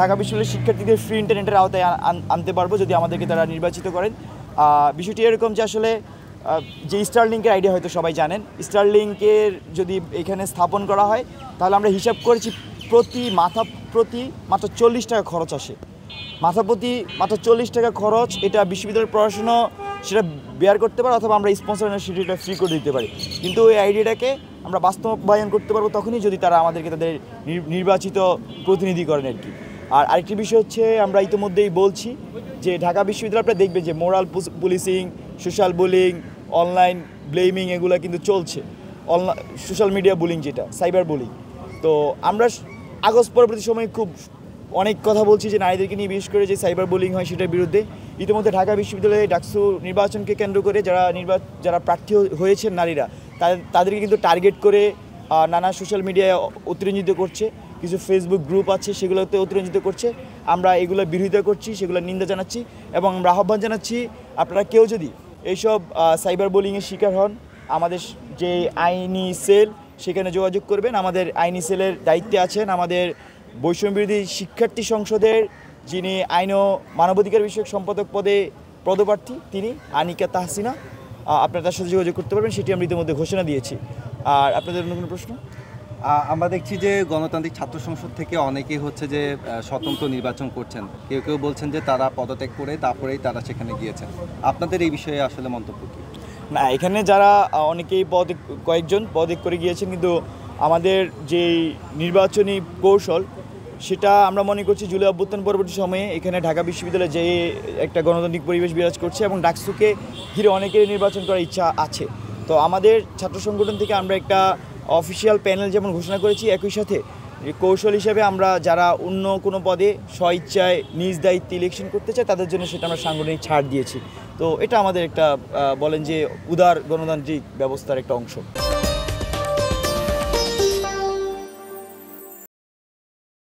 ঢাকা বিশ্ববিদ্যালয়ের শিক্ষার্থীদের ফ্রি ইন্টারনেটের আওতায় আনতে পারবো যদি আমাদেরকে তারা নির্বাচিত করেন। বিষয়টি এরকম যে আসলে যে স্টারলিংকের আইডিয়া হয়তো সবাই জানেন, স্টারলিংকের যদি এখানে স্থাপন করা হয় তাহলে আমরা হিসাব করেছি মাথা প্রতি মাত্র 40 টাকা খরচ আসে। মাথা প্রতি মাত্র 40 টাকা খরচ, এটা বিশ্ববিদ্যালয়ের পড়াশুনো সেটা বেয়ার করতে পারে, অথবা আমরা স্পন্সর সেটা ফ্রি করে দিতে পারি। কিন্তু এই আইডিয়াটাকে আমরা বাস্তবায়ন করতে পারবো তখনই যদি তারা আমাদেরকে তাদের নির্বাচিত প্রতিনিধি করেন আর কি। আর আরেকটি বিষয় হচ্ছে, আমরা ইতিমধ্যেই বলছি যে ঢাকা বিশ্ববিদ্যালয় আপনারা দেখবেন যে moral policing, social bullying, online blaming এগুলো কিন্তু চলছে। সোশ্যাল মিডিয়া বুলিং, যেটা সাইবার বুলিং। তো আমরা আগস্ট পরবর্তী সময়ে খুব অনেক কথা বলছি যে নারীদেরকে নিয়ে বিশেষ করে যে সাইবার বুলিং হয় সেটার বিরুদ্ধে। ইতিমধ্যে ঢাকা বিশ্ববিদ্যালয়ে ডাকসু নির্বাচনকে কেন্দ্র করে যারা প্রার্থী হয়েছেন নারীরা, তাদেরকে কিন্তু টার্গেট করে নানা সোশ্যাল মিডিয়ায় অতিরঞ্জিত করছে। কিছু ফেসবুক গ্রুপ আছে সেগুলোতে অতিরঞ্জিত করছে। আমরা এগুলো বিরোধিতা করছি, সেগুলো নিন্দা জানাচ্ছি এবং আমরা আহ্বান জানাচ্ছি আপনারা কেউ যদি এইসব সাইবার বুলিংয়ের শিকার হন, আমাদের যে আইনি সেল সেখানে যোগাযোগ করবেন। আমাদের আইনি সেলের দায়িত্বে আছেন আমাদের বৈষম্য বিরোধী শিক্ষার্থী সংসদের যিনি আইন ও মানবাধিকার বিষয়ক সম্পাদক পদে পদপ্রার্থী, তিনি আনিকা তাহসিনা। আপনারা তার সাথে যোগাযোগ করতে পারবেন, সেটি আমরা ইতিমধ্যে ঘোষণা দিয়েছি। আর আপনাদের অন্য কোনো প্রশ্ন? আমরা দেখছি যে গণতান্ত্রিক ছাত্র সংসদ থেকে অনেকেই হচ্ছে যে স্বতন্ত্র নির্বাচন করছেন, কেউ কেউ বলছেন যে তারা পদত্যাগ করে তারপরেই তারা সেখানে গিয়েছেন। আপনাদের এই বিষয়ে আসলে মন্তব্য কী? না, এখানে যারা অনেকেই কয়েকজন পদত্যাগ করে গিয়েছেন, কিন্তু আমাদের যে নির্বাচনী কৌশল সেটা আমরা মনে করছি জুলাই অভ্যুত্থান পরবর্তী সময়ে এখানে ঢাকা বিশ্ববিদ্যালয়ে যে একটা গণতান্ত্রিক পরিবেশ বিরাজ করছে এবং ডাকসুকে ঘিরে অনেকেরই নির্বাচন করার ইচ্ছা আছে। তো আমাদের ছাত্র সংগঠন থেকে আমরা একটা অফিসিয়াল প্যানেল যেমন ঘোষণা করেছি, একই সাথে কৌশল হিসেবে আমরা যারা অন্য কোনো পদে স্বইচ্ছায় নিজ দায়িত্বে ইলেকশন করতে চায় তাদের জন্য সেটা আমরা সাংগঠনিক ছাড় দিয়েছি। তো এটা আমাদের একটা বলেন যে উদার গণতান্ত্রিক ব্যবস্থার একটা অংশ।